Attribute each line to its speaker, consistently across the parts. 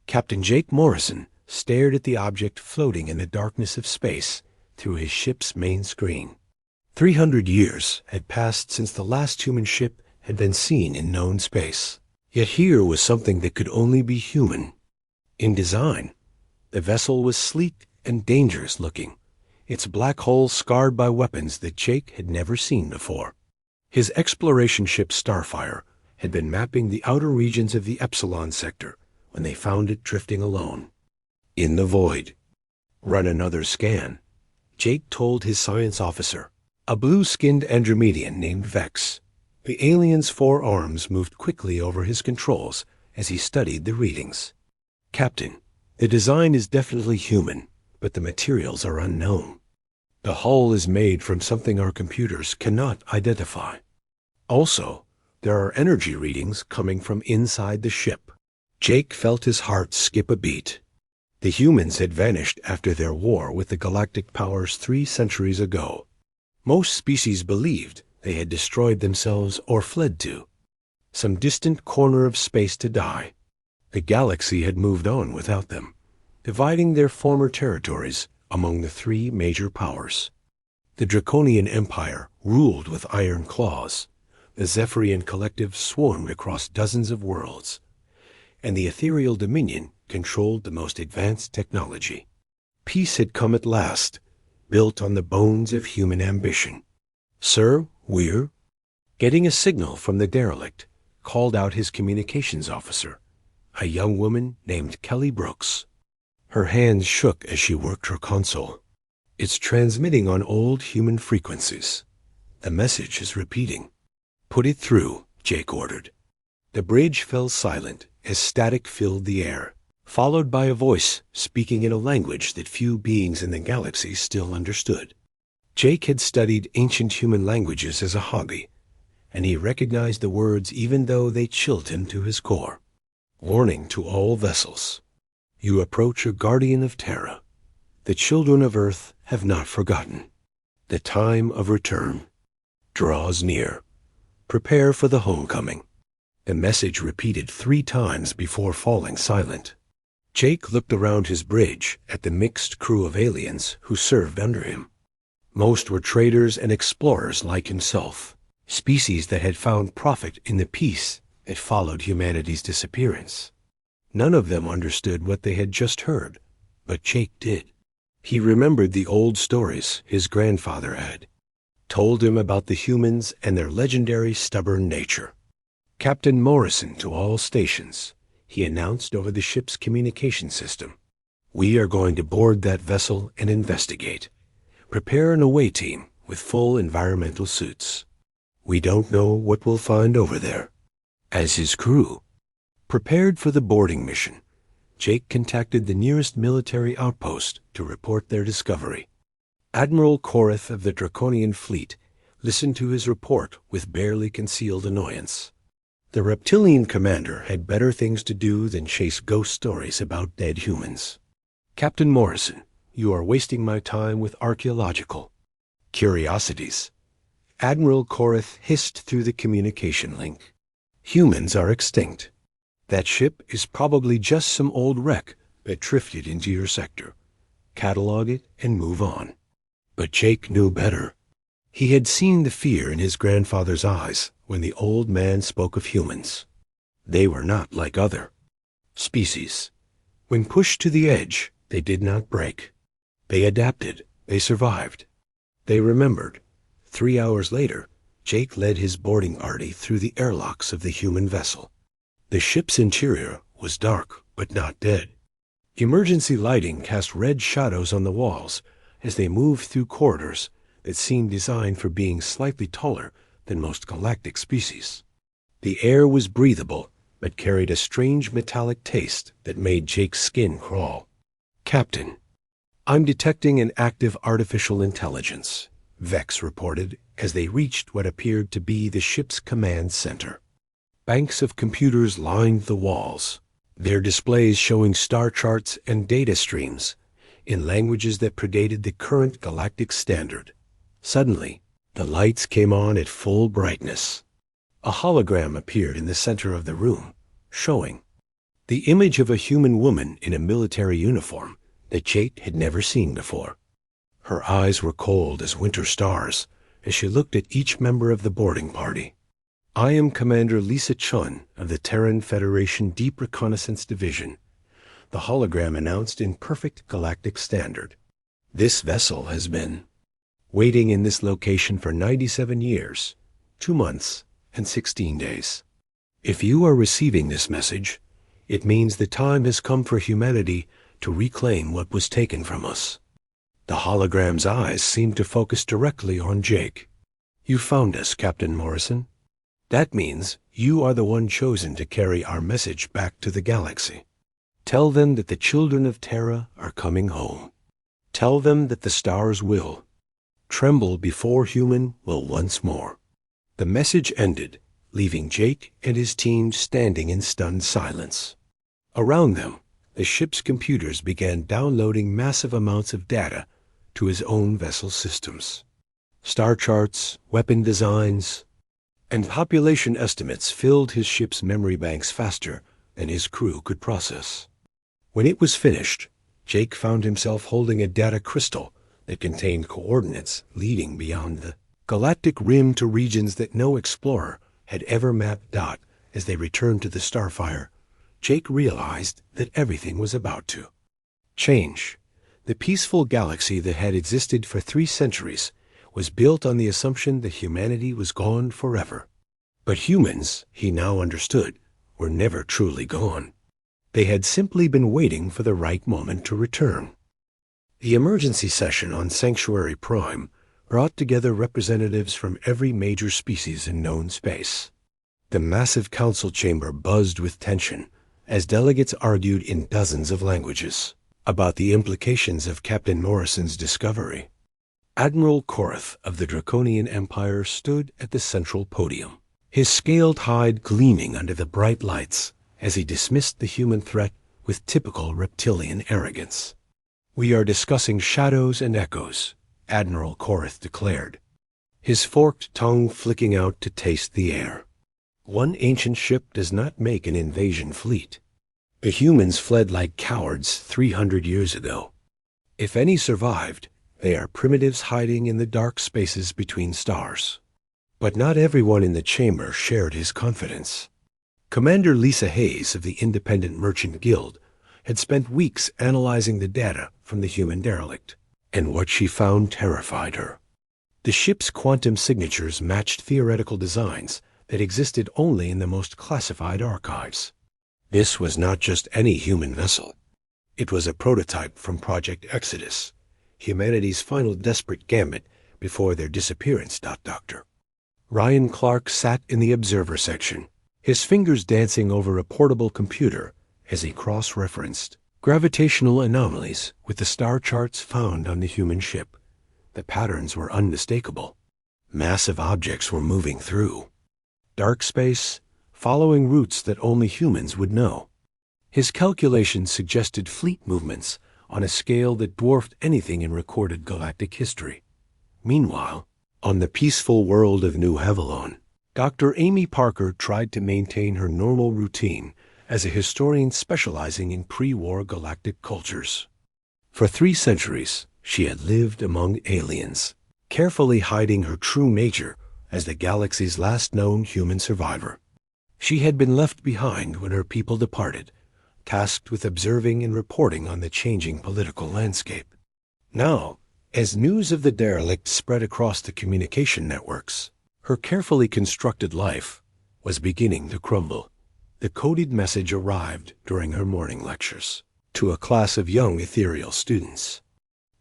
Speaker 1: Captain Jake Morrison stared at the object floating in the darkness of space through his ship's main screen. 300 years had passed since the last human ship had been seen in known space. Yet here was something that could only be human. In design, the vessel was sleek and dangerous looking, its black hull scarred by weapons that Jake had never seen before. His exploration ship Starfire had been mapping the outer regions of the Epsilon sector when they found it drifting alone. In the void. Run another scan, Jake told his science officer, a blue-skinned Andromedian named Vex. The alien's 4 arms moved quickly over his controls as he studied the readings. Captain, the design is definitely human, but the materials are unknown. The hull is made from something our computers cannot identify. Also, there are energy readings coming from inside the ship. Jake felt his heart skip a beat. The humans had vanished after their war with the galactic powers 3 centuries ago. Most species believed they had destroyed themselves or fled to some distant corner of space to die. The galaxy had moved on without them, dividing their former territories among the 3 major powers. The Draconian Empire ruled with iron claws. The Zephyrian Collective swarmed across dozens of worlds, and the Ethereal Dominion controlled the most advanced technology. Peace had come at last, built on the bones of human ambition. Sir, we're getting a signal from the derelict, called out his communications officer, a young woman named Kelly Brooks. Her hands shook as she worked her console. It's transmitting on old human frequencies. The message is repeating. Put it through, Jake ordered. The bridge fell silent as static filled the air, followed by a voice speaking in a language that few beings in the galaxy still understood. Jake had studied ancient human languages as a hobby, and he recognized the words even though they chilled him to his core. Warning to all vessels. You approach a guardian of Terra. The children of Earth have not forgotten. The time of return draws near. Prepare for the homecoming. The message repeated 3 times before falling silent. Jake looked around his bridge at the mixed crew of aliens who served under him. Most were traders and explorers like himself, species that had found profit in the peace that followed humanity's disappearance. None of them understood what they had just heard, but Jake did. He remembered the old stories his grandfather had told him about the humans and their legendary stubborn nature. Captain Morrison to all stations, he announced over the ship's communication system. We are going to board that vessel and investigate. Prepare an away team with full environmental suits. We don't know what we'll find over there. As his crew prepared for the boarding mission, Jake contacted the nearest military outpost to report their discovery. Admiral Korath of the Draconian Fleet listened to his report with barely concealed annoyance. The reptilian commander had better things to do than chase ghost stories about dead humans. Captain Morrison, you are wasting my time with archaeological curiosities. Admiral Korath hissed through the communication link. Humans are extinct. That ship is probably just some old wreck that drifted into your sector. Catalog it and move on. But Jake knew better. He had seen the fear in his grandfather's eyes when the old man spoke of humans. They were not like other species. When pushed to the edge, they did not break. They adapted. They survived. They remembered. 3 hours later, Jake led his boarding party through the airlocks of the human vessel. The ship's interior was dark, but not dead. Emergency lighting cast red shadows on the walls as they moved through corridors that seemed designed for being slightly taller than most galactic species. The air was breathable, but carried a strange metallic taste that made Jake's skin crawl. Captain, I'm detecting an active artificial intelligence, Vex reported as they reached what appeared to be the ship's command center. Banks of computers lined the walls, their displays showing star charts and data streams in languages that predated the current galactic standard. Suddenly, the lights came on at full brightness. A hologram appeared in the center of the room, showing the image of a human woman in a military uniform that Jake had never seen before. Her eyes were cold as winter stars as she looked at each member of the boarding party. "I am Commander Lisa Chun of the Terran Federation Deep Reconnaissance Division," the hologram announced in perfect galactic standard. "This vessel has been waiting in this location for 97 years, 2 months, and 16 days. If you are receiving this message, it means the time has come for humanity to reclaim what was taken from us." The hologram's eyes seemed to focus directly on Jake. "You found us, Captain Morrison. That means you are the one chosen to carry our message back to the galaxy. Tell them that the children of Terra are coming home. Tell them that the stars will tremble before human will once more." The message ended, leaving Jake and his team standing in stunned silence. Around them, the ship's computers began downloading massive amounts of data to his own vessel systems. Star charts, weapon designs, and population estimates filled his ship's memory banks faster than his crew could process. When it was finished, Jake found himself holding a data crystal that contained coordinates leading beyond the galactic rim to regions that no explorer had ever mapped out. As they returned to the Starfire, Jake realized that everything was about to change. The peaceful galaxy that had existed for 3 centuries was built on the assumption that humanity was gone forever. But humans, he now understood, were never truly gone. They had simply been waiting for the right moment to return. The emergency session on Sanctuary Prime brought together representatives from every major species in known space. The massive council chamber buzzed with tension as delegates argued in dozens of languages about the implications of Captain Morrison's discovery. Admiral Korath of the Draconian Empire stood at the central podium, his scaled hide gleaming under the bright lights as he dismissed the human threat with typical reptilian arrogance. "We are discussing shadows and echoes," Admiral Korath declared, his forked tongue flicking out to taste the air. "One ancient ship does not make an invasion fleet. The humans fled like cowards 300 years ago. If any survived, they are primitives hiding in the dark spaces between stars." But not everyone in the chamber shared his confidence. Commander Lisa Hayes of the Independent Merchant Guild had spent weeks analyzing the data from the human derelict, and what she found terrified her. The ship's quantum signatures matched theoretical designs that existed only in the most classified archives. This was not just any human vessel. It was a prototype from Project Exodus, humanity's final desperate gambit before their disappearance. Doctor Ryan Clark sat in the observer section, his fingers dancing over a portable computer as he cross-referenced gravitational anomalies with the star charts found on the human ship. The patterns were unmistakable. Massive objects were moving through dark space, following routes that only humans would know. His calculations suggested fleet movements on a scale that dwarfed anything in recorded galactic history. Meanwhile, on the peaceful world of New Havilon, Dr. Amy Parker tried to maintain her normal routine as a historian specializing in pre-war galactic cultures. For 3 centuries, she had lived among aliens, carefully hiding her true nature as the galaxy's last known human survivor. She had been left behind when her people departed, tasked with observing and reporting on the changing political landscape. Now, as news of the derelict spread across the communication networks, her carefully constructed life was beginning to crumble. The coded message arrived during her morning lectures to a class of young ethereal students.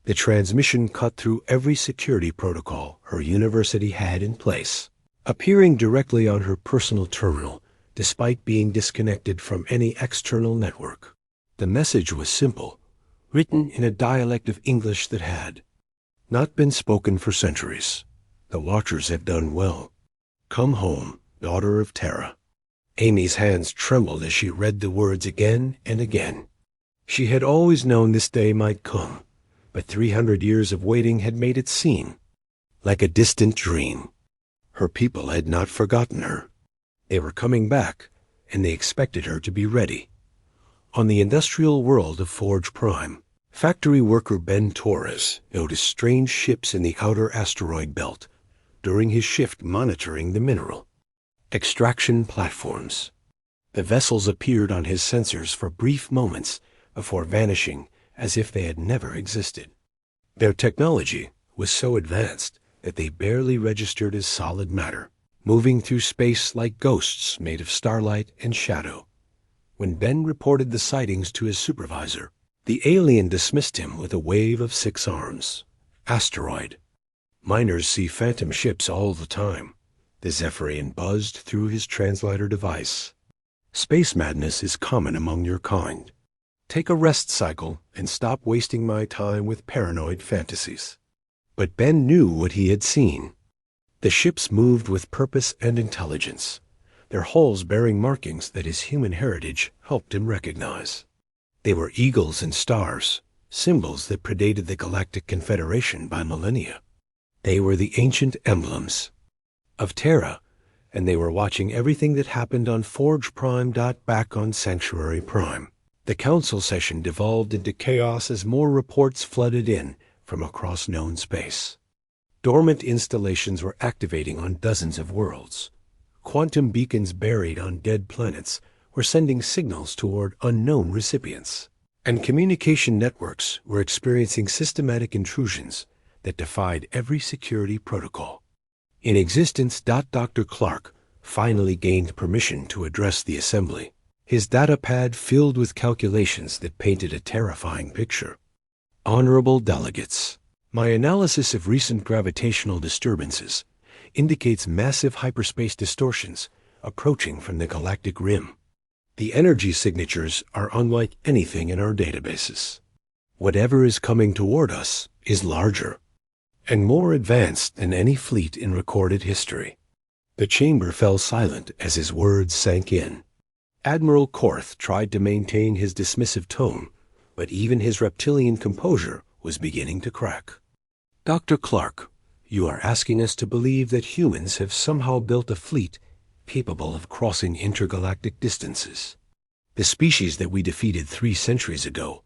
Speaker 1: The transmission cut through every security protocol her university had in place, appearing directly on her personal terminal despite being disconnected from any external network. The message was simple, written in a dialect of English that had not been spoken for centuries. The Watchers have done well. Come home, daughter of Terra. Amy's hands trembled as she read the words again and again. She had always known this day might come, but 300 years of waiting had made it seem like a distant dream. Her people had not forgotten her. They were coming back, and they expected her to be ready. On the industrial world of Forge Prime, factory worker Ben Torres noticed strange ships in the outer asteroid belt during his shift monitoring the mineral extraction platforms. The vessels appeared on his sensors for brief moments before vanishing as if they had never existed. Their technology was so advanced that they barely registered as solid matter, moving through space like ghosts made of starlight and shadow. When Ben reported the sightings to his supervisor, the alien dismissed him with a wave of 6 arms. Asteroid. Miners see phantom ships all the time. The Zephyrian buzzed through his translator device. Space madness is common among your kind. Take a rest cycle and stop wasting my time with paranoid fantasies. But Ben knew what he had seen. The ships moved with purpose and intelligence, their hulls bearing markings that his human heritage helped him recognize. They were eagles and stars, symbols that predated the Galactic Confederation by millennia. They were the ancient emblems of Terra, and they were watching everything that happened on Forge Prime. Back on Sanctuary Prime, the council session devolved into chaos as more reports flooded in from across known space. Dormant installations were activating on dozens of worlds. Quantum beacons buried on dead planets were sending signals toward unknown recipients. And communication networks were experiencing systematic intrusions that defied every security protocol. In existence, Dr. Clark finally gained permission to address the assembly, his datapad filled with calculations that painted a terrifying picture. Honorable delegates, my analysis of recent gravitational disturbances indicates massive hyperspace distortions approaching from the galactic rim. The energy signatures are unlike anything in our databases. Whatever is coming toward us is larger and more advanced than any fleet in recorded history. The chamber fell silent as his words sank in. Admiral Korth tried to maintain his dismissive tone, but even his reptilian composure was beginning to crack. Dr. Clark, you are asking us to believe that humans have somehow built a fleet capable of crossing intergalactic distances. The species that we defeated 3 centuries ago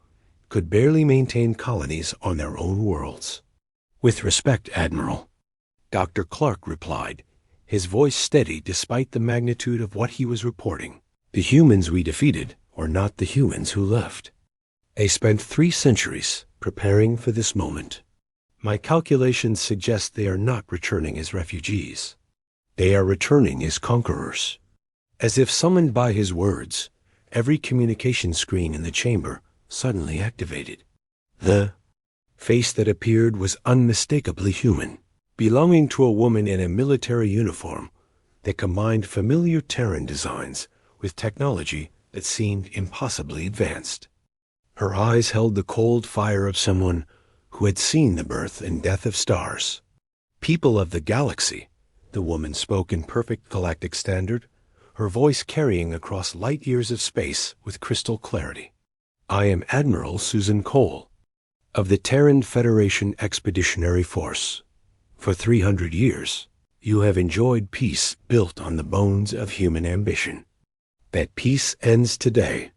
Speaker 1: could barely maintain colonies on their own worlds. With respect, Admiral, Dr. Clark replied, his voice steady despite the magnitude of what he was reporting. The humans we defeated were not the humans who left. They spent 3 centuries preparing for this moment. My calculations suggest they are not returning as refugees. They are returning as conquerors. As if summoned by his words, every communication screen in the chamber suddenly activated. The face that appeared was unmistakably human, belonging to a woman in a military uniform that combined familiar Terran designs with technology that seemed impossibly advanced. Her eyes held the cold fire of someone who had seen the birth and death of stars. People of the galaxy, the woman spoke in perfect galactic standard, her voice carrying across light years of space with crystal clarity. I am Admiral Susan Cole, of the Terran Federation Expeditionary Force. For 300 years, you have enjoyed peace built on the bones of human ambition. That peace ends today.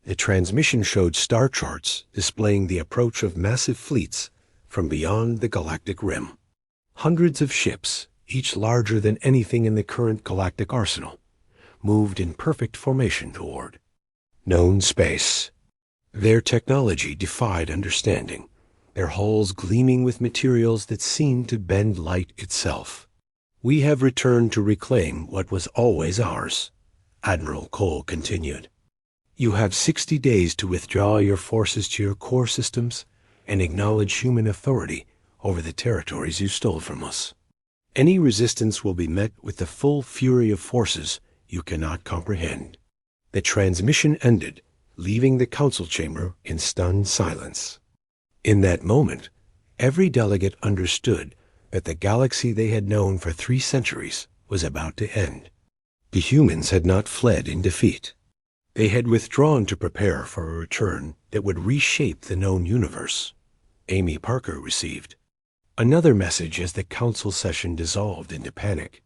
Speaker 1: The transmission showed star charts displaying the approach of massive fleets from beyond the galactic rim. Hundreds of ships, each larger than anything in the current galactic arsenal, moved in perfect formation toward known space. Their technology defied understanding, their hulls gleaming with materials that seemed to bend light itself. We have returned to reclaim what was always ours, Admiral Cole continued. You have 60 days to withdraw your forces to your core systems and acknowledge human authority over the territories you stole from us. Any resistance will be met with the full fury of forces you cannot comprehend. The transmission ended, leaving the council chamber in stunned silence. In that moment, every delegate understood that the galaxy they had known for 3 centuries was about to end. The humans had not fled in defeat. They had withdrawn to prepare for a return that would reshape the known universe. Amy Parker received another message as the council session dissolved into panic.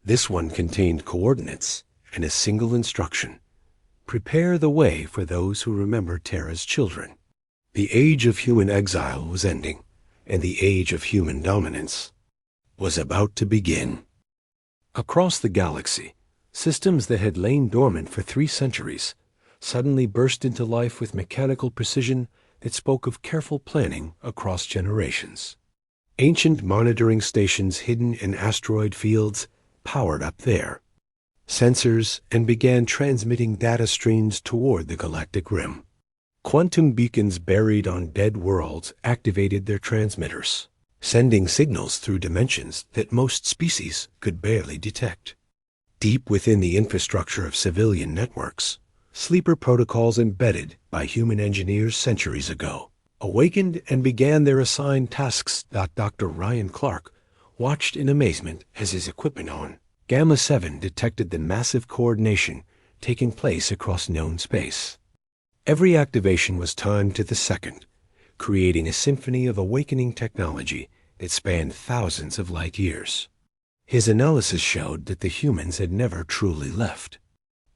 Speaker 1: This one contained coordinates and a single instruction: prepare the way for those who remember Terra's children. The age of human exile was ending, and the age of human dominance was about to begin. Across the galaxy, systems that had lain dormant for 3 centuries suddenly burst into life with mechanical precision that spoke of careful planning across generations. Ancient monitoring stations hidden in asteroid fields powered up there sensors and began transmitting data streams toward the galactic rim. Quantum beacons buried on dead worlds activated their transmitters, sending signals through dimensions that most species could barely detect. Deep within the infrastructure of civilian networks, sleeper protocols embedded by human engineers centuries ago awakened and began their assigned tasks. Dr. Ryan Clark watched in amazement as his equipment on Gamma 7 detected the massive coordination taking place across known space. Every activation was timed to the second, creating a symphony of awakening technology that spanned thousands of light years. His analysis showed that the humans had never truly left.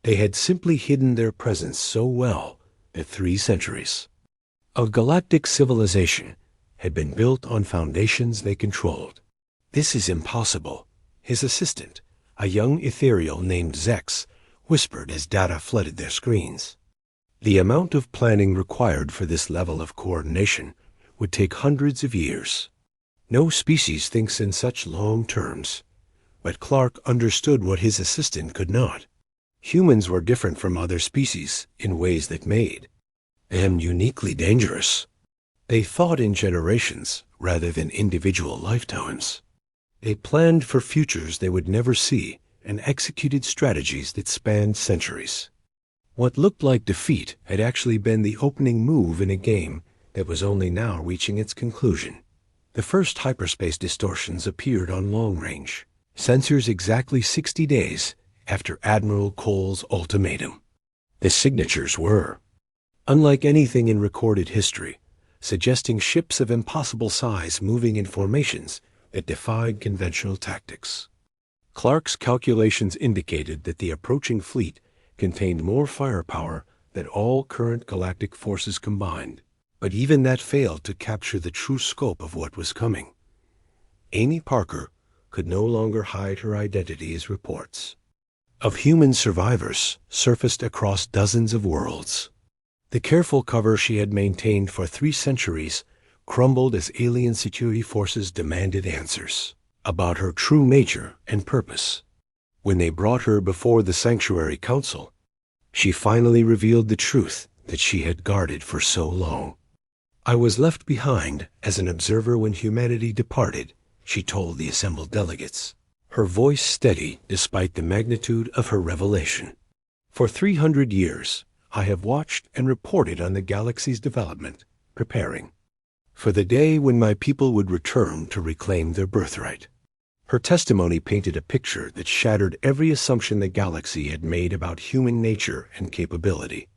Speaker 1: They had simply hidden their presence so well that 3 centuries of galactic civilization had been built on foundations they controlled. "This is impossible," his assistant, a young ethereal named Zex, whispered as data flooded their screens. The amount of planning required for this level of coordination would take hundreds of years. No species thinks in such long terms, but Clark understood what his assistant could not. Humans were different from other species in ways that made them uniquely dangerous. They thought in generations rather than individual lifetimes. They planned for futures they would never see and executed strategies that spanned centuries. What looked like defeat had actually been the opening move in a game that was only now reaching its conclusion. The first hyperspace distortions appeared on long range sensors exactly 60 days after Admiral Cole's ultimatum. The signatures were unlike anything in recorded history, suggesting ships of impossible size moving in formations that defied conventional tactics. Clark's calculations indicated that the approaching fleet contained more firepower than all current galactic forces combined, but even that failed to capture the true scope of what was coming. Amy Parker could no longer hide her identity as reports of human survivors surfaced across dozens of worlds. The careful cover she had maintained for 3 centuries crumbled as alien security forces demanded answers about her true nature and purpose. When they brought her before the Sanctuary Council, she finally revealed the truth that she had guarded for so long. "I was left behind as an observer when humanity departed," she told the assembled delegates, her voice steady despite the magnitude of her revelation. "For 300 years, I have watched and reported on the galaxy's development, preparing for the day when my people would return to reclaim their birthright." Her testimony painted a picture that shattered every assumption the galaxy had made about human nature and capability.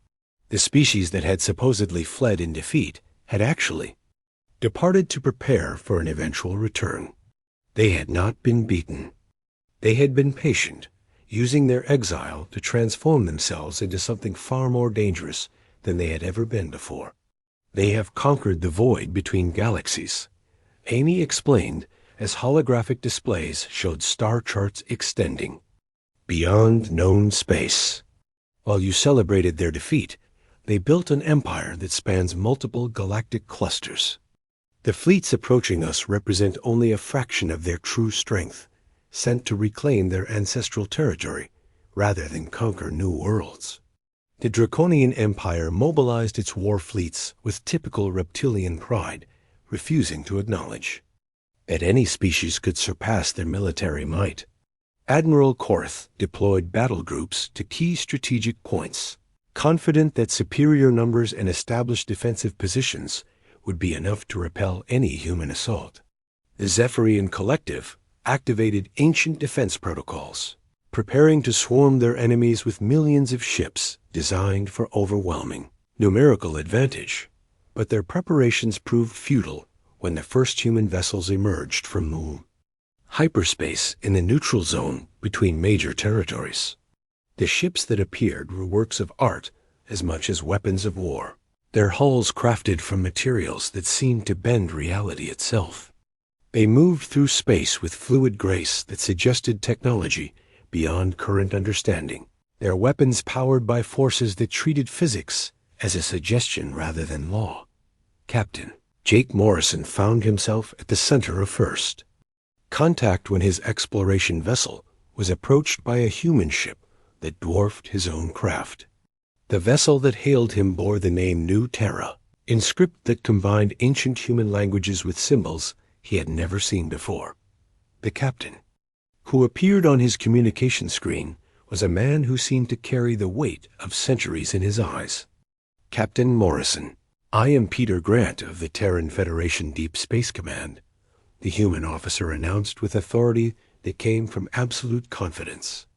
Speaker 1: The species that had supposedly fled in defeat had actually departed to prepare for an eventual return. They had not been beaten. They had been patient, using their exile to transform themselves into something far more dangerous than they had ever been before. "They have conquered the void between galaxies," Amy explained as holographic displays showed star charts extending beyond known space. While you celebrated their defeat, they built an empire that spans multiple galactic clusters. The fleets approaching us represent only a fraction of their true strength, sent to reclaim their ancestral territory rather than conquer new worlds. The Draconian Empire mobilized its war fleets with typical reptilian pride, refusing to acknowledge that any species could surpass their military might. Admiral Korth deployed battle groups to key strategic points, confident that superior numbers and established defensive positions would be enough to repel any human assault. The Zephyrian Collective activated ancient defense protocols, preparing to swarm their enemies with millions of ships designed for overwhelming numerical advantage. But their preparations proved futile when the first human vessels emerged from hyperspace in the neutral zone between major territories. The ships that appeared were works of art as much as weapons of war, their hulls crafted from materials that seemed to bend reality itself. They moved through space with fluid grace that suggested technology beyond current understanding, their weapons powered by forces that treated physics as a suggestion rather than law. Captain Jake Morrison found himself at the center of first contact when his exploration vessel was approached by a human ship that dwarfed his own craft. The vessel that hailed him bore the name New Terra, in script that combined ancient human languages with symbols he had never seen before. The captain, who appeared on his communication screen, was a man who seemed to carry the weight of centuries in his eyes. Captain Morrison, I am Peter Grant of the Terran Federation Deep Space Command, the human officer announced with authority that came from absolute confidence.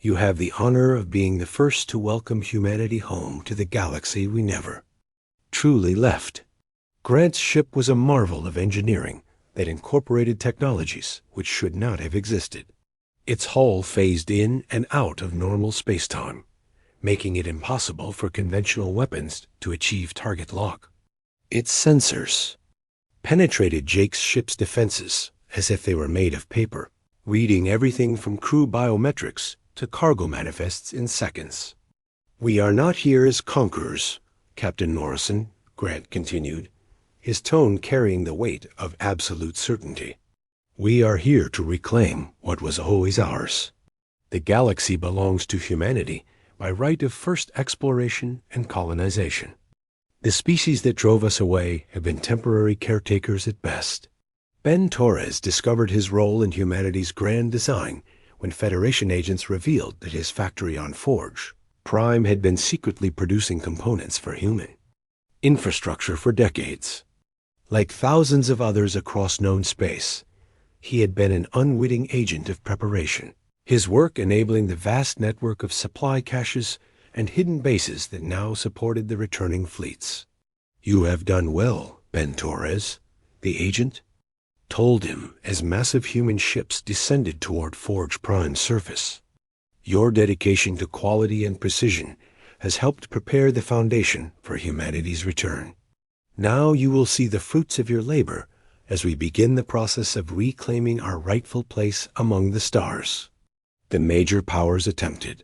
Speaker 1: You have the honor of being the first to welcome humanity home to the galaxy we never truly left. Grant's ship was a marvel of engineering that incorporated technologies which should not have existed. Its hull phased in and out of normal spacetime, making it impossible for conventional weapons to achieve target lock. Its sensors penetrated Jake's ship's defenses as if they were made of paper, reading everything from crew biometrics to cargo manifests in seconds. We are not here as conquerors, Captain Morrison, Grant continued, his tone carrying the weight of absolute certainty. We are here to reclaim what was always ours. The galaxy belongs to humanity by right of first exploration and colonization. The species that drove us away have been temporary caretakers at best. Ben Torres discovered his role in humanity's grand design when Federation agents revealed that his factory on Forge Prime had been secretly producing components for human infrastructure for decades. Like thousands of others across known space, he had been an unwitting agent of preparation, his work enabling the vast network of supply caches and hidden bases that now supported the returning fleets. You have done well, Ben Torres, the agent told him as massive human ships descended toward Forge Prime's surface. Your dedication to quality and precision has helped prepare the foundation for humanity's return. Now you will see the fruits of your labor as we begin the process of reclaiming our rightful place among the stars. The major powers attempted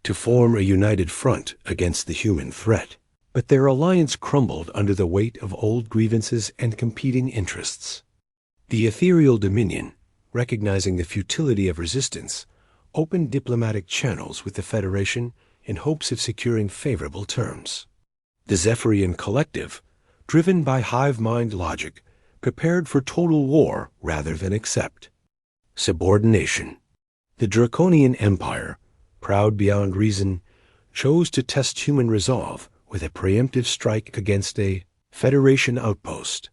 Speaker 1: to form a united front against the human threat, but their alliance crumbled under the weight of old grievances and competing interests. The ethereal Dominion, recognizing the futility of resistance, opened diplomatic channels with the Federation in hopes of securing favorable terms. The Zephyrian Collective, driven by hive-mind logic, prepared for total war rather than accept subordination. The Draconian Empire, proud beyond reason, chose to test human resolve with a preemptive strike against a Federation outpost.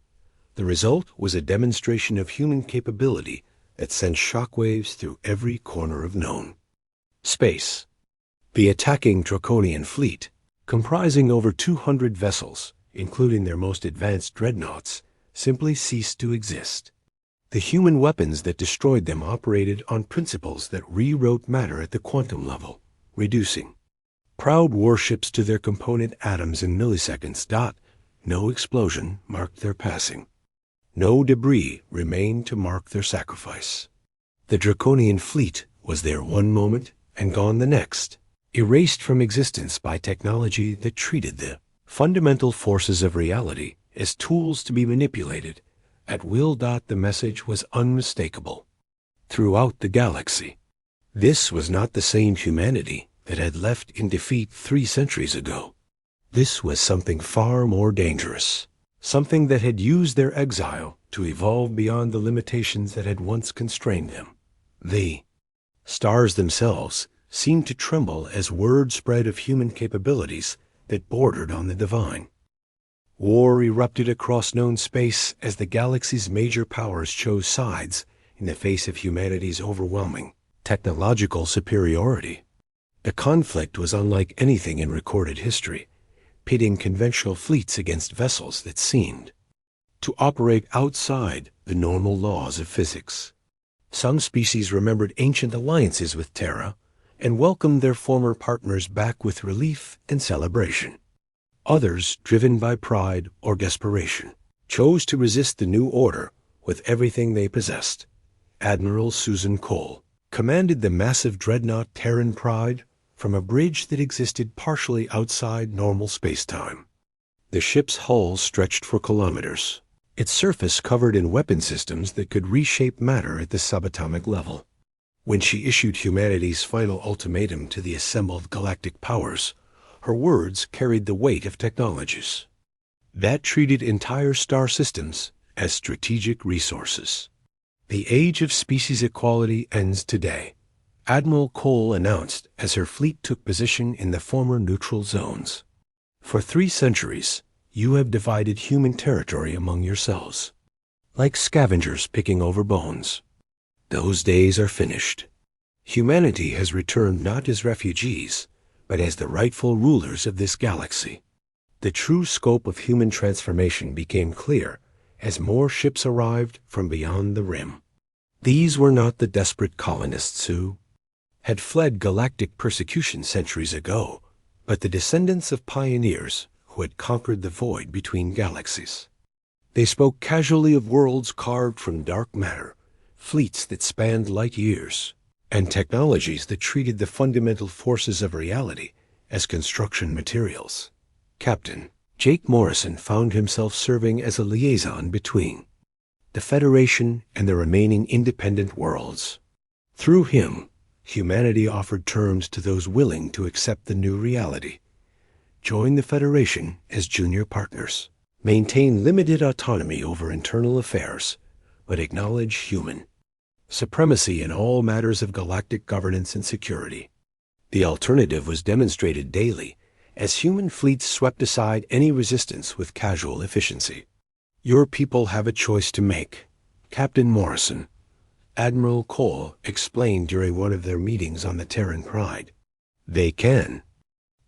Speaker 1: The result was a demonstration of human capability that sent shockwaves through every corner of known space. The attacking Draconian fleet, comprising over 200 vessels, including their most advanced dreadnoughts, simply ceased to exist. The human weapons that destroyed them operated on principles that rewrote matter at the quantum level, reducing proud warships to their component atoms in milliseconds. No explosion marked their passing. No debris remained to mark their sacrifice. The Draconian fleet was there one moment and gone the next, erased from existence by technology that treated the fundamental forces of reality as tools to be manipulated at will. The message was unmistakable throughout the galaxy. This was not the same humanity that had left in defeat 3 centuries ago. This was something far more dangerous, something that had used their exile to evolve beyond the limitations that had once constrained them. The stars themselves seemed to tremble as word spread of human capabilities that bordered on the divine. War erupted across known space as the galaxy's major powers chose sides in the face of humanity's overwhelming technological superiority. The conflict was unlike anything in recorded history, pitting conventional fleets against vessels that seemed to operate outside the normal laws of physics. Some species remembered ancient alliances with Terra, and welcomed their former partners back with relief and celebration. Others, driven by pride or desperation, chose to resist the new order with everything they possessed. Admiral Susan Cole commanded the massive dreadnought Terran Pride from a bridge that existed partially outside normal space-time. The ship's hull stretched for kilometers, its surface covered in weapon systems that could reshape matter at the subatomic level. When she issued humanity's final ultimatum to the assembled galactic powers, her words carried the weight of technologies that treated entire star systems as strategic resources. The age of species equality ends today, Admiral Cole announced as her fleet took position in the former neutral zones. For 3 centuries, you have divided human territory among yourselves, like scavengers picking over bones. Those days are finished. Humanity has returned not as refugees, but as the rightful rulers of this galaxy. The true scope of human transformation became clear as more ships arrived from beyond the rim. These were not the desperate colonists who had fled galactic persecution centuries ago, but the descendants of pioneers who had conquered the void between galaxies. They spoke casually of worlds carved from dark matter, fleets that spanned light years, and technologies that treated the fundamental forces of reality as construction materials. Captain Jake Morrison found himself serving as a liaison between the Federation and the remaining independent worlds. Through him, humanity offered terms to those willing to accept the new reality. Join the Federation as junior partners. Maintain limited autonomy over internal affairs, but acknowledge human supremacy in all matters of galactic governance and security. The alternative was demonstrated daily as human fleets swept aside any resistance with casual efficiency. Your people have a choice to make, Captain Morrison, Admiral Cole explained during one of their meetings on the Terran Pride. They can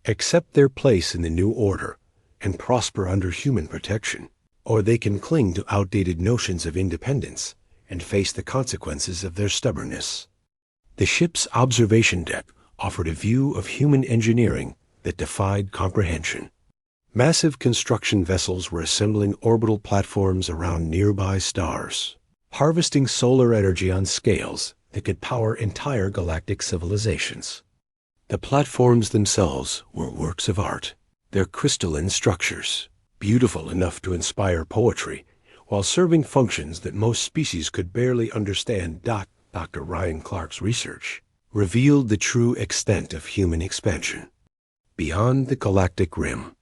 Speaker 1: accept their place in the new order and prosper under human protection, or they can cling to outdated notions of independence and face the consequences of their stubbornness. The ship's observation deck offered a view of human engineering that defied comprehension. Massive construction vessels were assembling orbital platforms around nearby stars, harvesting solar energy on scales that could power entire galactic civilizations. The platforms themselves were works of art, their crystalline structures, beautiful enough to inspire poetry, while serving functions that most species could barely understand. Dr. Ryan Clark's research revealed the true extent of human expansion. Beyond the galactic rim,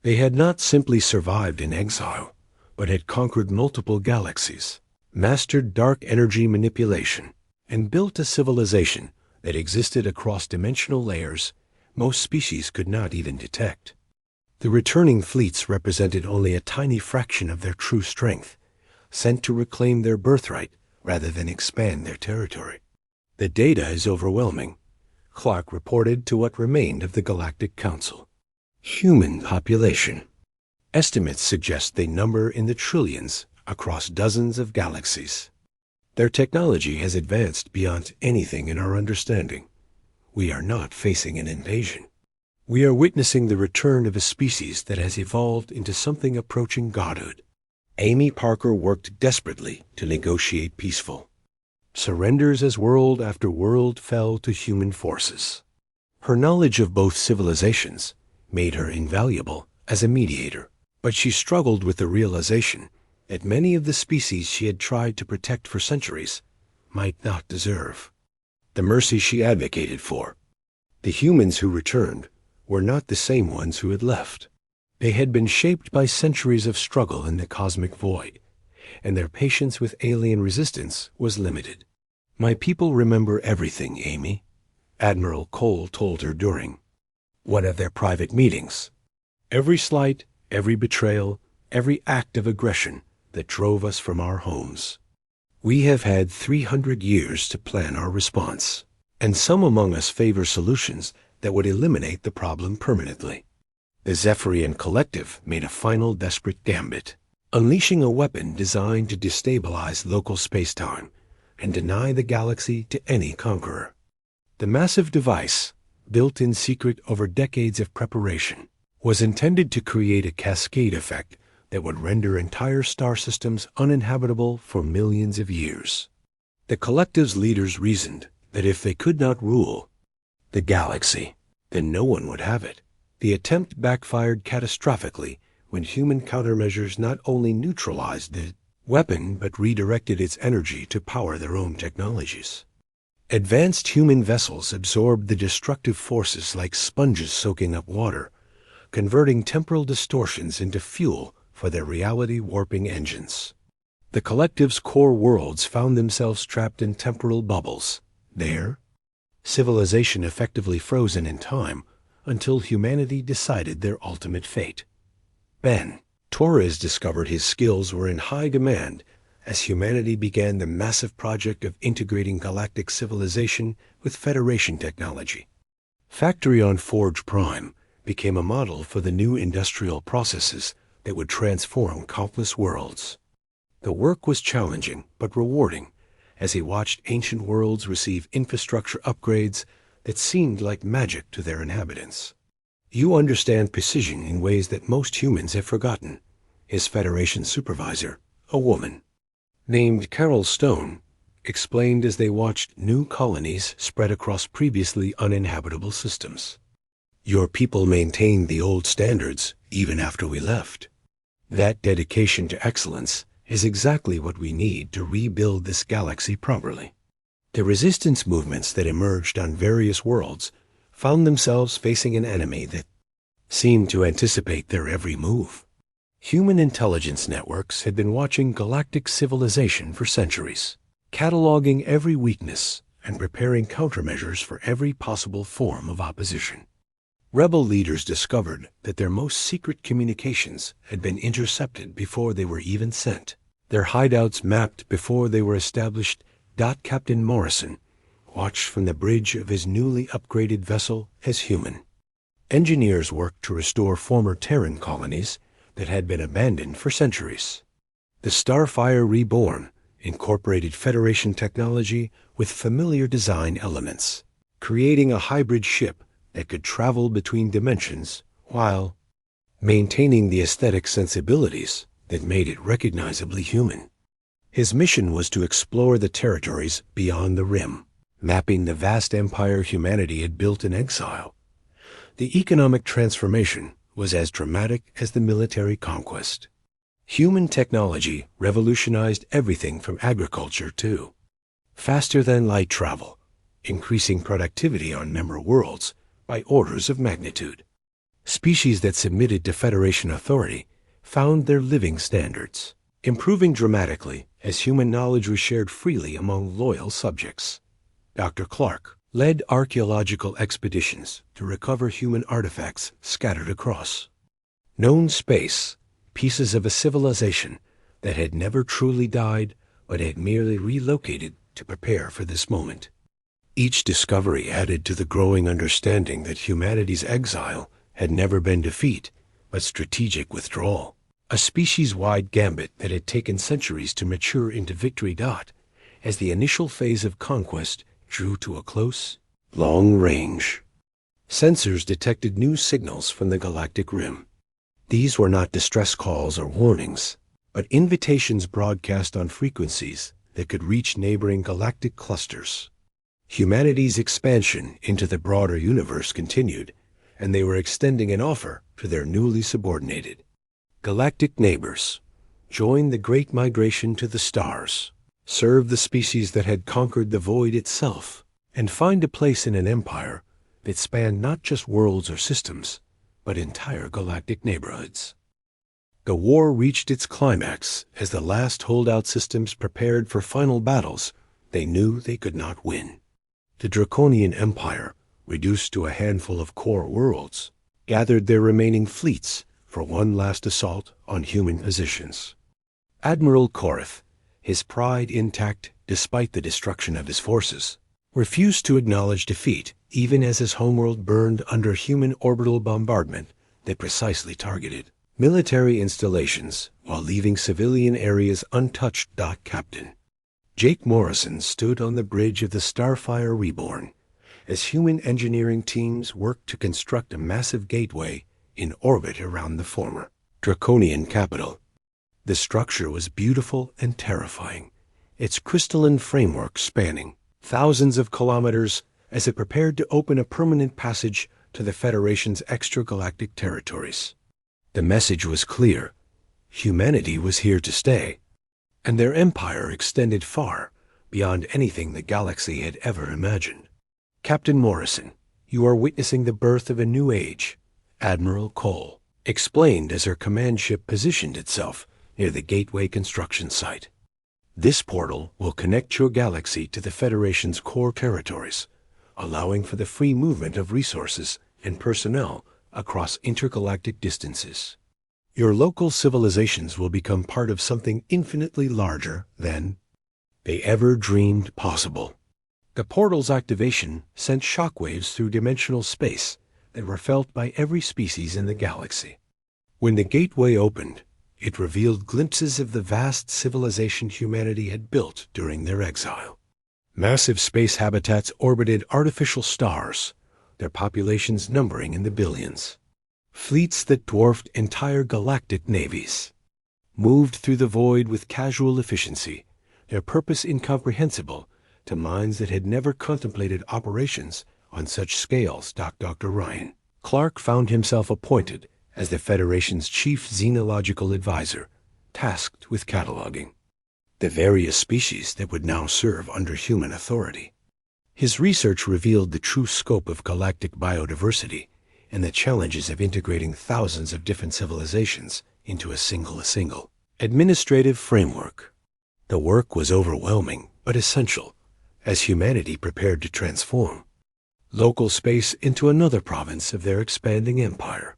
Speaker 1: they had not simply survived in exile, but had conquered multiple galaxies, mastered dark energy manipulation, and built a civilization that existed across dimensional layers most species could not even detect. The returning fleets represented only a tiny fraction of their true strength, sent to reclaim their birthright rather than expand their territory. The data is overwhelming, Clark reported to what remained of the Galactic Council. Human population. Estimates suggest they number in the trillions across dozens of galaxies. Their technology has advanced beyond anything in our understanding. We are not facing an invasion. We are witnessing the return of a species that has evolved into something approaching godhood. Amy Parker worked desperately to negotiate peaceful surrenders as world after world fell to human forces. Her knowledge of both civilizations made her invaluable as a mediator, but she struggled with the realization that many of the species she had tried to protect for centuries might not deserve the mercy she advocated for. The humans who returned were not the same ones who had left. They had been shaped by centuries of struggle in the cosmic void, and their patience with alien resistance was limited. My people remember everything, Amy, Admiral Cole told her during one of their private meetings. Every slight, every betrayal, every act of aggression that drove us from our homes. We have had 300 years to plan our response, and some among us favor solutions that would eliminate the problem permanently. The Zephyrian Collective made a final desperate gambit, unleashing a weapon designed to destabilize local spacetime and deny the galaxy to any conqueror. The massive device, built in secret over decades of preparation, was intended to create a cascade effect that would render entire star systems uninhabitable for millions of years. The collective's leaders reasoned that if they could not rule the galaxy, then no one would have it. The attempt backfired catastrophically when human countermeasures not only neutralized the weapon but redirected its energy to power their own technologies. Advanced human vessels absorbed the destructive forces like sponges soaking up water, converting temporal distortions into fuel for their reality-warping engines. The collective's core worlds found themselves trapped in temporal bubbles. There, civilization effectively frozen in time until humanity decided their ultimate fate. Ben Torres discovered his skills were in high demand as humanity began the massive project of integrating galactic civilization with Federation technology. Factory on Forge Prime became a model for the new industrial processes that would transform countless worlds. The work was challenging but rewarding as he watched ancient worlds receive infrastructure upgrades that seemed like magic to their inhabitants. "You understand precision in ways that most humans have forgotten," his Federation supervisor, a woman named Carol Stone, explained as they watched new colonies spread across previously uninhabitable systems. "Your people maintained the old standards even after we left. That dedication to excellence is exactly what we need to rebuild this galaxy properly." The resistance movements that emerged on various worlds found themselves facing an enemy that seemed to anticipate their every move. Human intelligence networks had been watching galactic civilization for centuries, cataloging every weakness and preparing countermeasures for every possible form of opposition. Rebel leaders discovered that their most secret communications had been intercepted before they were even sent, their hideouts mapped before they were established. Captain Morrison watched from the bridge of his newly upgraded vessel as human. Engineers worked to restore former Terran colonies that had been abandoned for centuries. The Starfire Reborn incorporated Federation technology with familiar design elements, creating a hybrid ship that could travel between dimensions while maintaining the aesthetic sensibilities that made it recognizably human. His mission was to explore the territories beyond the Rim, mapping the vast empire humanity had built in exile. The economic transformation was as dramatic as the military conquest. Human technology revolutionized everything from agriculture to faster-than-light travel, increasing productivity on member worlds by orders of magnitude. Species that submitted to Federation authority found their living standards improving dramatically as human knowledge was shared freely among loyal subjects. Dr. Clark led archaeological expeditions to recover human artifacts scattered across known space, pieces of a civilization that had never truly died but had merely relocated to prepare for this moment. Each discovery added to the growing understanding that humanity's exile had never been defeat, but strategic withdrawal. A species-wide gambit that had taken centuries to mature into victory. As the initial phase of conquest drew to a close, long range, sensors detected new signals from the galactic rim. These were not distress calls or warnings, but invitations broadcast on frequencies that could reach neighboring galactic clusters. Humanity's expansion into the broader universe continued, and they were extending an offer to their newly subordinated galactic neighbors. Join the great migration to the stars, serve the species that had conquered the void itself, and find a place in an empire that spanned not just worlds or systems, but entire galactic neighborhoods. The war reached its climax as the last holdout systems prepared for final battles they knew they could not win. The Draconian Empire, reduced to a handful of core worlds, gathered their remaining fleets for one last assault on human positions. Admiral Korath, his pride intact despite the destruction of his forces, refused to acknowledge defeat even as his homeworld burned under human orbital bombardment that precisely targeted military installations while leaving civilian areas untouched. Captain Jake Morrison stood on the bridge of the Starfire Reborn as human engineering teams worked to construct a massive gateway in orbit around the former draconian capital. The structure was beautiful and terrifying, its crystalline framework spanning thousands of kilometers as it prepared to open a permanent passage to the Federation's extragalactic territories. The message was clear: humanity was here to stay, and their empire extended far beyond anything the galaxy had ever imagined. "Captain Morrison, you are witnessing the birth of a new age," Admiral Cole explained as her command ship positioned itself near the gateway construction site. "This portal will connect your galaxy to the Federation's core territories, allowing for the free movement of resources and personnel across intergalactic distances. Your local civilizations will become part of something infinitely larger than they ever dreamed possible." The portal's activation sent shockwaves through dimensional space that were felt by every species in the galaxy. When the gateway opened, it revealed glimpses of the vast civilization humanity had built during their exile. Massive space habitats orbited artificial stars, their populations numbering in the billions. Fleets that dwarfed entire galactic navies moved through the void with casual efficiency, their purpose incomprehensible to minds that had never contemplated operations on such scales. Dr. Ryan Clark found himself appointed as the Federation's chief xenological advisor, tasked with cataloging the various species that would now serve under human authority. His research revealed the true scope of galactic biodiversity and the challenges of integrating thousands of different civilizations into a single administrative framework. The work was overwhelming but essential as humanity prepared to transform local space into another province of their expanding empire.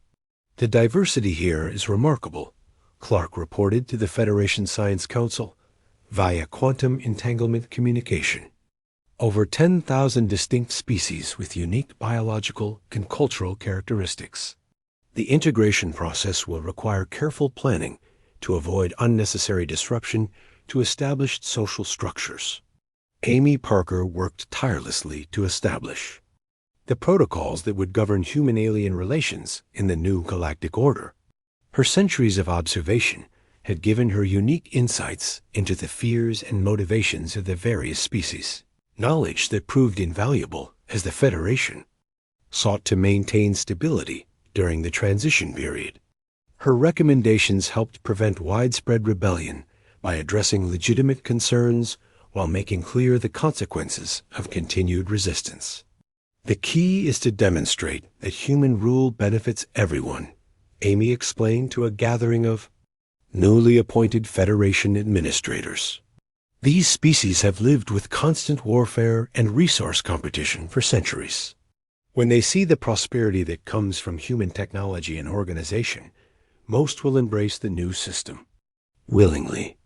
Speaker 1: "The diversity here is remarkable," Clark reported to the Federation Science Council via quantum entanglement communication. "Over 10,000 distinct species with unique biological and cultural characteristics. The integration process will require careful planning to avoid unnecessary disruption to established social structures." Amy Parker worked tirelessly to establish the protocols that would govern human-alien relations in the new galactic order. Her centuries of observation had given her unique insights into the fears and motivations of the various species, knowledge that proved invaluable as the Federation sought to maintain stability during the transition period. Her recommendations helped prevent widespread rebellion by addressing legitimate concerns while making clear the consequences of continued resistance. "The key is to demonstrate that human rule benefits everyone," Amy explained to a gathering of newly appointed Federation administrators. "These species have lived with constant warfare and resource competition for centuries. When they see the prosperity that comes from human technology and organization, most will embrace the new system willingly."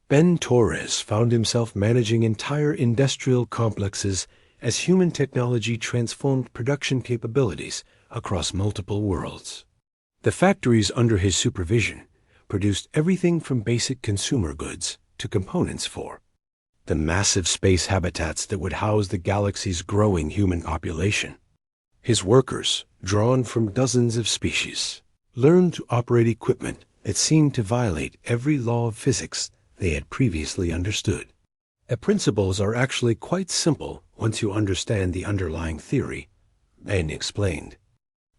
Speaker 1: Ben Torres found himself managing entire industrial complexes as human technology transformed production capabilities across multiple worlds. The factories under his supervision produced everything from basic consumer goods to components for the massive space habitats that would house the galaxy's growing human population. His workers, drawn from dozens of species, learned to operate equipment that seemed to violate every law of physics they had previously understood. The principles are actually quite simple once you understand the underlying theory, Ben explained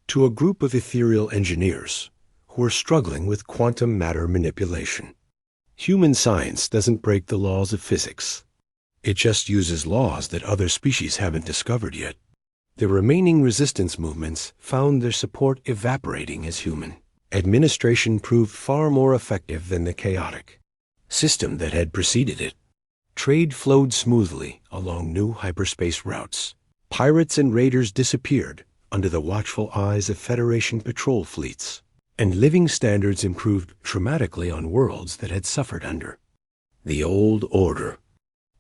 Speaker 1: to a group of ethereal engineers who were struggling with quantum matter manipulation. Human science doesn't break the laws of physics. It just uses laws that other species haven't discovered yet. The remaining resistance movements found their support evaporating as human administration proved far more effective than the chaotic system that had preceded it. Trade flowed smoothly along new hyperspace routes. Pirates and raiders disappeared under the watchful eyes of Federation patrol fleets, and living standards improved dramatically on worlds that had suffered under the old order.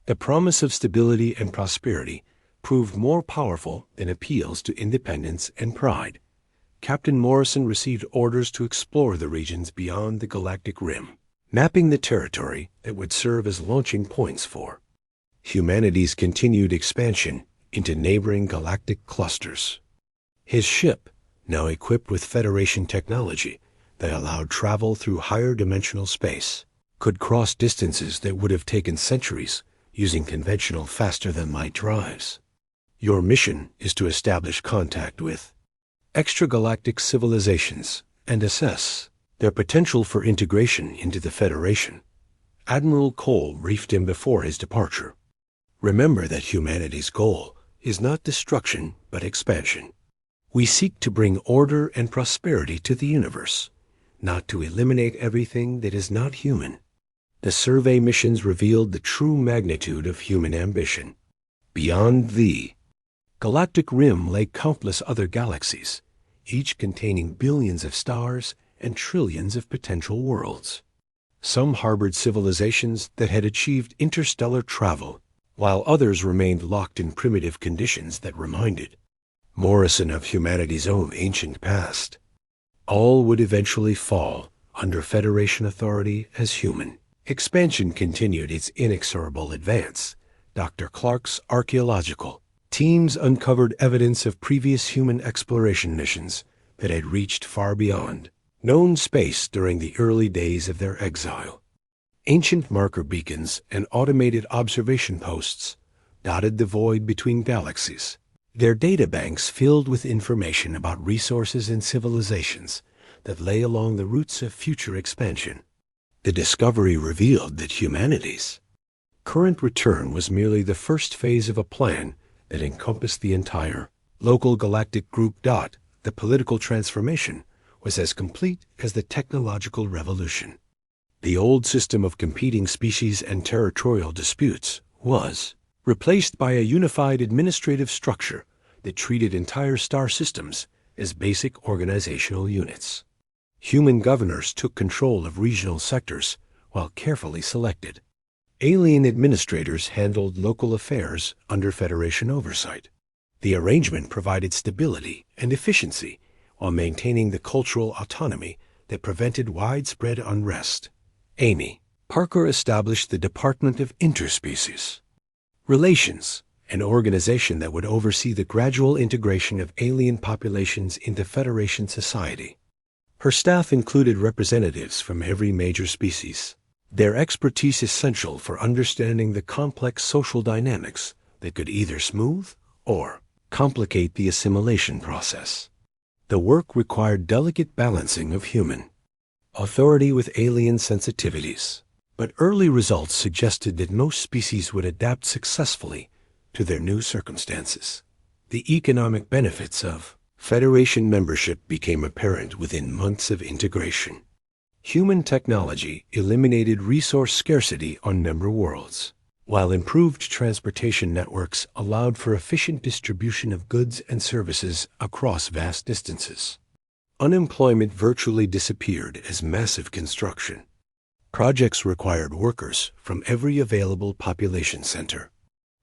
Speaker 1: The promise of stability and prosperity proved more powerful than appeals to independence and pride. Captain Morrison received orders to explore the regions beyond the galactic rim, mapping the territory that would serve as launching points for humanity's continued expansion into neighboring galactic clusters. His ship, now equipped with Federation technology that allowed travel through higher dimensional space, could cross distances that would have taken centuries using conventional faster-than-light drives. Your mission is to establish contact with extragalactic civilizations and assess their potential for integration into the Federation. Admiral Cole briefed him before his departure. Remember that humanity's goal is not destruction, but expansion. We seek to bring order and prosperity to the universe, not to eliminate everything that is not human. The survey missions revealed the true magnitude of human ambition. Beyond the galactic rim lay countless other galaxies, each containing billions of stars and trillions of potential worlds. Some harbored civilizations that had achieved interstellar travel, while others remained locked in primitive conditions that reminded Morrison of humanity's own ancient past. All would eventually fall under Federation authority as human. Expansion continued its inexorable advance. Dr. Clark's archaeological teams uncovered evidence of previous human exploration missions that had reached far beyond known space during the early days of their exile. Ancient marker beacons and automated observation posts dotted the void between galaxies, their databanks filled with information about resources and civilizations that lay along the routes of future expansion. The discovery revealed that humanity's current return was merely the first phase of a plan that encompassed the entire local galactic group. The political transformation was as complete as the technological revolution. The old system of competing species and territorial disputes was replaced by a unified administrative structure that treated entire star systems as basic organizational units. Human governors took control of regional sectors while carefully selected. Alien administrators handled local affairs under Federation oversight. The arrangement provided stability and efficiency while maintaining the cultural autonomy that prevented widespread unrest. Amy Parker established the Department of Interspecies Relations, an organization that would oversee the gradual integration of alien populations into Federation society. Her staff included representatives from every major species, their expertise essential for understanding the complex social dynamics that could either smooth or complicate the assimilation process. The work required delicate balancing of human authority with alien sensitivities, but early results suggested that most species would adapt successfully to their new circumstances. The economic benefits of Federation membership became apparent within months of integration. Human technology eliminated resource scarcity on member worlds, while improved transportation networks allowed for efficient distribution of goods and services across vast distances. Unemployment virtually disappeared as massive construction projects required workers from every available population center.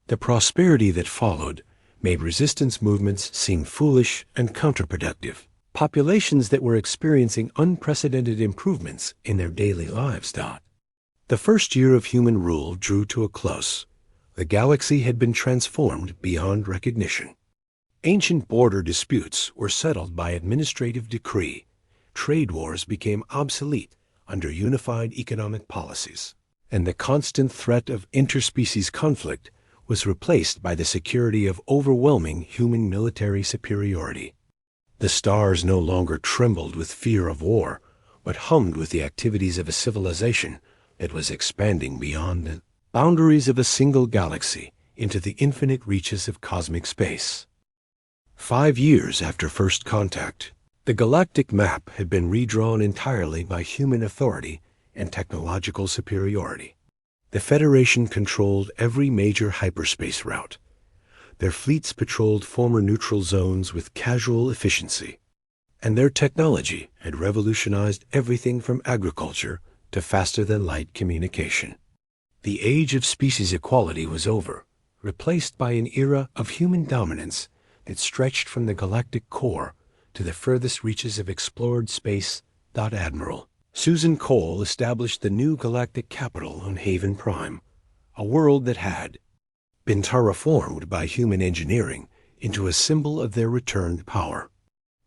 Speaker 1: The prosperity that followed made resistance movements seem foolish and counterproductive. Populations that were experiencing unprecedented improvements in their daily lives. The first year of human rule drew to a close. The galaxy had been transformed beyond recognition. Ancient border disputes were settled by administrative decree. Trade wars became obsolete under unified economic policies, and the constant threat of interspecies conflict was replaced by the security of overwhelming human military superiority. The stars no longer trembled with fear of war, but hummed with the activities of a civilization that was expanding beyond the boundaries of a single galaxy into the infinite reaches of cosmic space. 5 years after first contact, the galactic map had been redrawn entirely by human authority and technological superiority. The Federation controlled every major hyperspace route. Their fleets patrolled former neutral zones with casual efficiency, and their technology had revolutionized everything from agriculture to faster-than-light communication. The age of species equality was over, replaced by an era of human dominance that stretched from the galactic core to the furthest reaches of explored space. Admiral Susan Cole established the new galactic capital on Haven Prime, a world that had been terraformed by human engineering into a symbol of their returned power.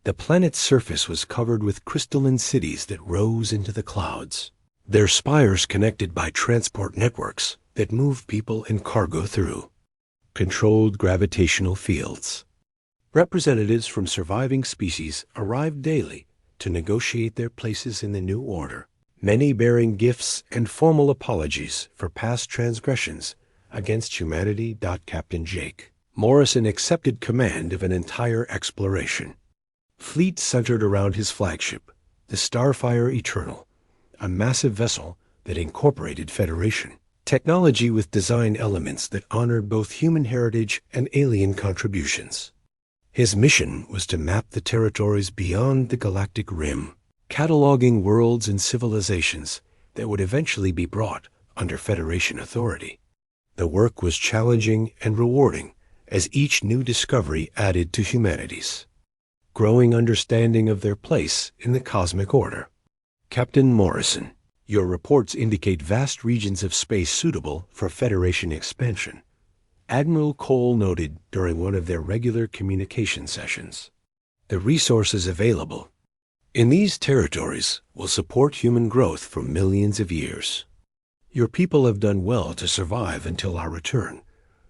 Speaker 1: The planet's surface was covered with crystalline cities that rose into the clouds, their spires connected by transport networks that moved people and cargo through controlled gravitational fields. Representatives from surviving species arrived daily to negotiate their places in the new order, many bearing gifts and formal apologies for past transgressions against humanity. Captain Jake Morrison accepted command of an entire exploration fleet centered around his flagship, the Starfire Eternal, a massive vessel that incorporated Federation technology with design elements that honored both human heritage and alien contributions. His mission was to map the territories beyond the galactic rim, cataloging worlds and civilizations that would eventually be brought under Federation authority. The work was challenging and rewarding as each new discovery added to humanity's growing understanding of their place in the cosmic order. Captain Morrison, your reports indicate vast regions of space suitable for Federation expansion, Admiral Cole noted during one of their regular communication sessions. The resources available in these territories will support human growth for millions of years. Your people have done well to survive until our return,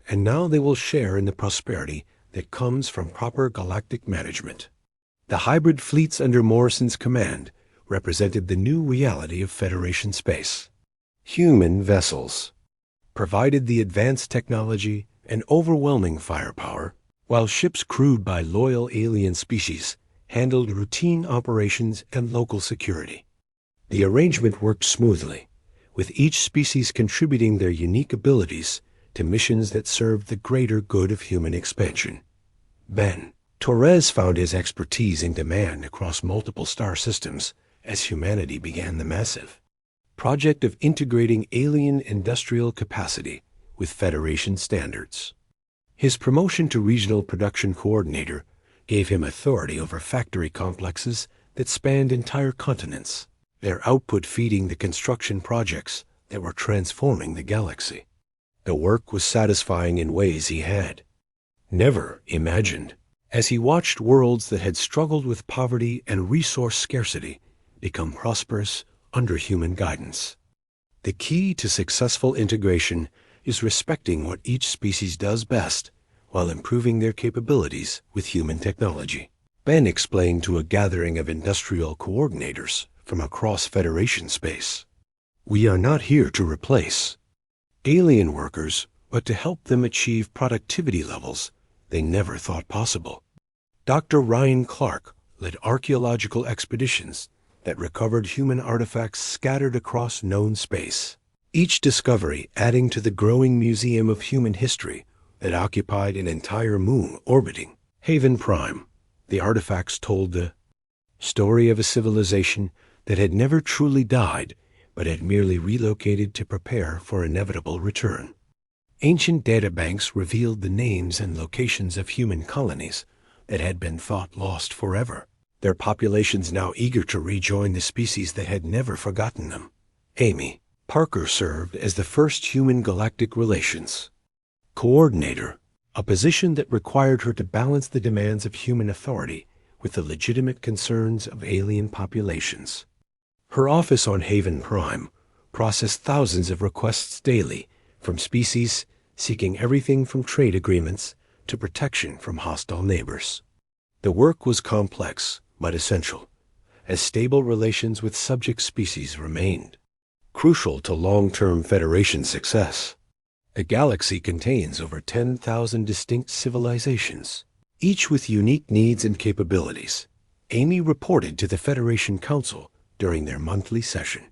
Speaker 1: and now they will share in the prosperity that comes from proper galactic management. The hybrid fleets under Morrison's command represented the new reality of Federation space. Human vessels provided the advanced technology and overwhelming firepower, while ships crewed by loyal alien species handled routine operations and local security. The arrangement worked smoothly, with each species contributing their unique abilities to missions that served the greater good of human expansion. Ben Torres found his expertise in demand across multiple star systems as humanity began the massive project of integrating alien industrial capacity with Federation standards. His promotion to regional production coordinator gave him authority over factory complexes that spanned entire continents, their output feeding the construction projects that were transforming the galaxy. The work was satisfying in ways he had never imagined, as he watched worlds that had struggled with poverty and resource scarcity become prosperous under human guidance. The key to successful integration is respecting what each species does best while improving their capabilities with human technology. Ben explained to a gathering of industrial coordinators from across Federation space. We are not here to replace alien workers, but to help them achieve productivity levels they never thought possible. Dr. Ryan Clark led archaeological expeditions that recovered human artifacts scattered across known space, each discovery adding to the growing museum of human history that occupied an entire moon orbiting Haven Prime. The artifacts told the story of a civilization that had never truly died, but had merely relocated to prepare for inevitable return. Ancient databanks revealed the names and locations of human colonies that had been thought lost forever, their populations now eager to rejoin the species that had never forgotten them. Amy Parker served as the first human galactic relations coordinator, a position that required her to balance the demands of human authority with the legitimate concerns of alien populations. Her office on Haven Prime processed thousands of requests daily from species seeking everything from trade agreements to protection from hostile neighbors. The work was complex but essential, as stable relations with subject species remained crucial to long-term Federation success. The galaxy contains over 10,000 distinct civilizations, each with unique needs and capabilities. Amy reported to the Federation Council during their monthly session.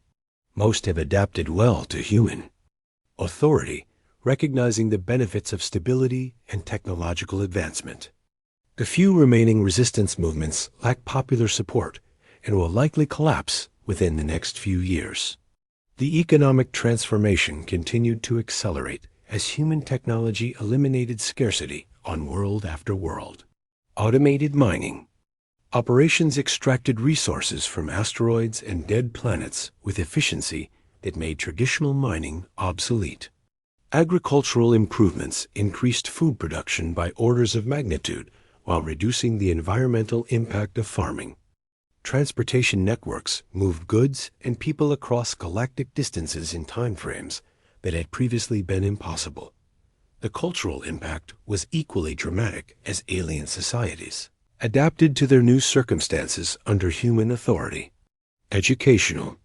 Speaker 1: Most have adapted well to human authority, recognizing the benefits of stability and technological advancement. The few remaining resistance movements lack popular support and will likely collapse within the next few years. The economic transformation continued to accelerate as human technology eliminated scarcity on world after world. Automated mining operations extracted resources from asteroids and dead planets with efficiency that made traditional mining obsolete. Agricultural improvements increased food production by orders of magnitude while reducing the environmental impact of farming. Transportation networks moved goods and people across galactic distances in time frames that had previously been impossible. The cultural impact was equally dramatic as alien societies adapted to their new circumstances under human authority. Educational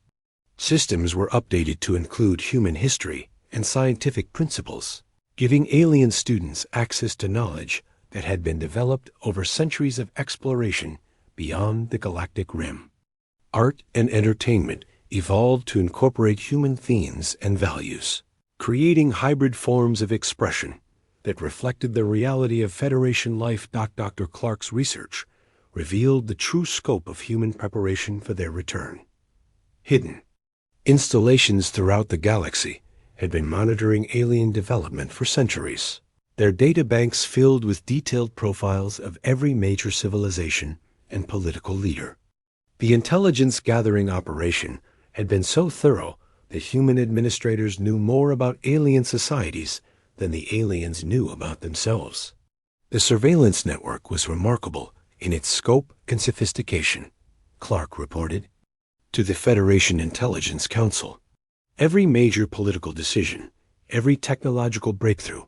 Speaker 1: systems were updated to include human history and scientific principles, giving alien students access to knowledge that had been developed over centuries of exploration beyond the galactic rim. Art and entertainment evolved to incorporate human themes and values, creating hybrid forms of expression that reflected the reality of Federation life. Dr. Clark's research revealed the true scope of human preparation for their return. Hidden installations throughout the galaxy had been monitoring alien development for centuries, their data banks filled with detailed profiles of every major civilization and political leader. The intelligence-gathering operation had been so thorough that human administrators knew more about alien societies than the aliens knew about themselves. The surveillance network was remarkable in its scope and sophistication, Clark reported to the Federation Intelligence Council. Every major political decision, every technological breakthrough,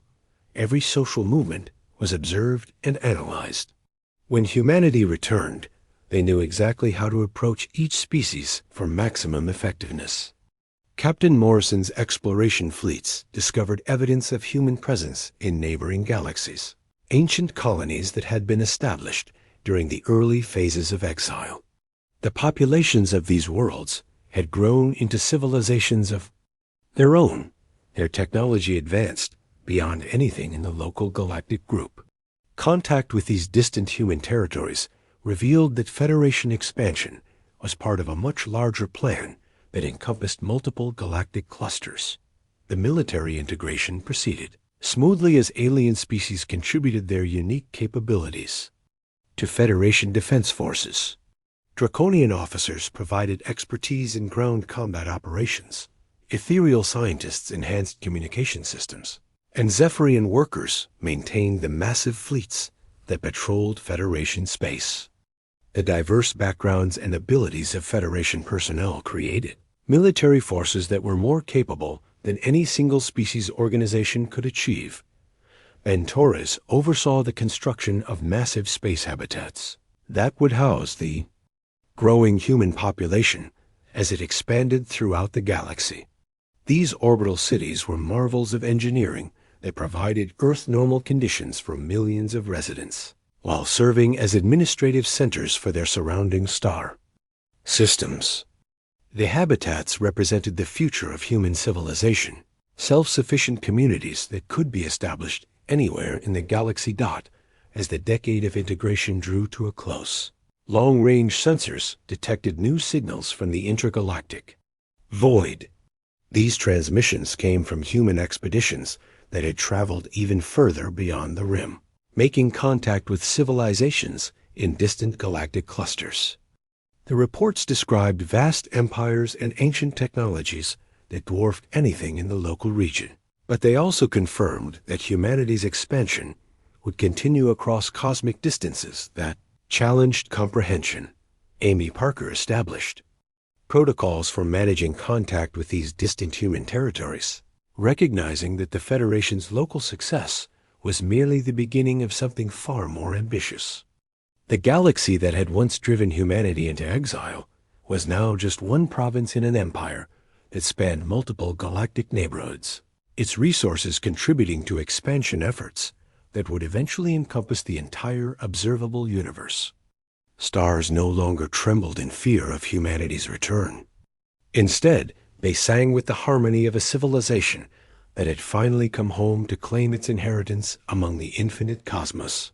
Speaker 1: every social movement was observed and analyzed. When humanity returned, they knew exactly how to approach each species for maximum effectiveness. Captain Morrison's exploration fleets discovered evidence of human presence in neighboring galaxies, ancient colonies that had been established during the early phases of exile. The populations of these worlds had grown into civilizations of their own. Their technology advanced beyond anything in the local galactic group. Contact with these distant human territories revealed that Federation expansion was part of a much larger plan that encompassed multiple galactic clusters. The military integration proceeded smoothly as alien species contributed their unique capabilities to Federation defense forces. Draconian officers provided expertise in ground combat operations. Ethereal scientists enhanced communication systems, and Zephyrian workers maintained the massive fleets that patrolled Federation space. The diverse backgrounds and abilities of Federation personnel created military forces that were more capable than any single species organization could achieve. Ben Torres oversaw the construction of massive space habitats that would house the growing human population as it expanded throughout the galaxy. These orbital cities were marvels of engineering that provided Earth-normal conditions for millions of residents, while serving as administrative centers for their surrounding star systems. The habitats represented the future of human civilization, self-sufficient communities that could be established anywhere in the galaxy. As the decade of integration drew to a close, long-range sensors detected new signals from the intergalactic void. These transmissions came from human expeditions that had traveled even further beyond the rim, making contact with civilizations in distant galactic clusters. The reports described vast empires and ancient technologies that dwarfed anything in the local region, but they also confirmed that humanity's expansion would continue across cosmic distances that challenged comprehension. Amy Parker established protocols for managing contact with these distant human territories, recognizing that the Federation's local success was merely the beginning of something far more ambitious. The galaxy that had once driven humanity into exile was now just one province in an empire that spanned multiple galactic neighborhoods, its resources contributing to expansion efforts that would eventually encompass the entire observable universe. Stars no longer trembled in fear of humanity's return. Instead, they sang with the harmony of a civilization that had finally come home to claim its inheritance among the infinite cosmos.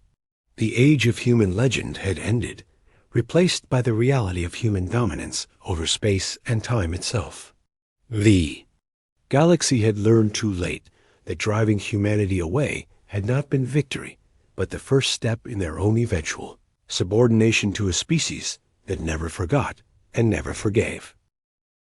Speaker 1: The age of human legend had ended, replaced by the reality of human dominance over space and time itself. The galaxy had learned too late that driving humanity away had not been victory, but the first step in their own eventual subordination to a species that never forgot and never forgave.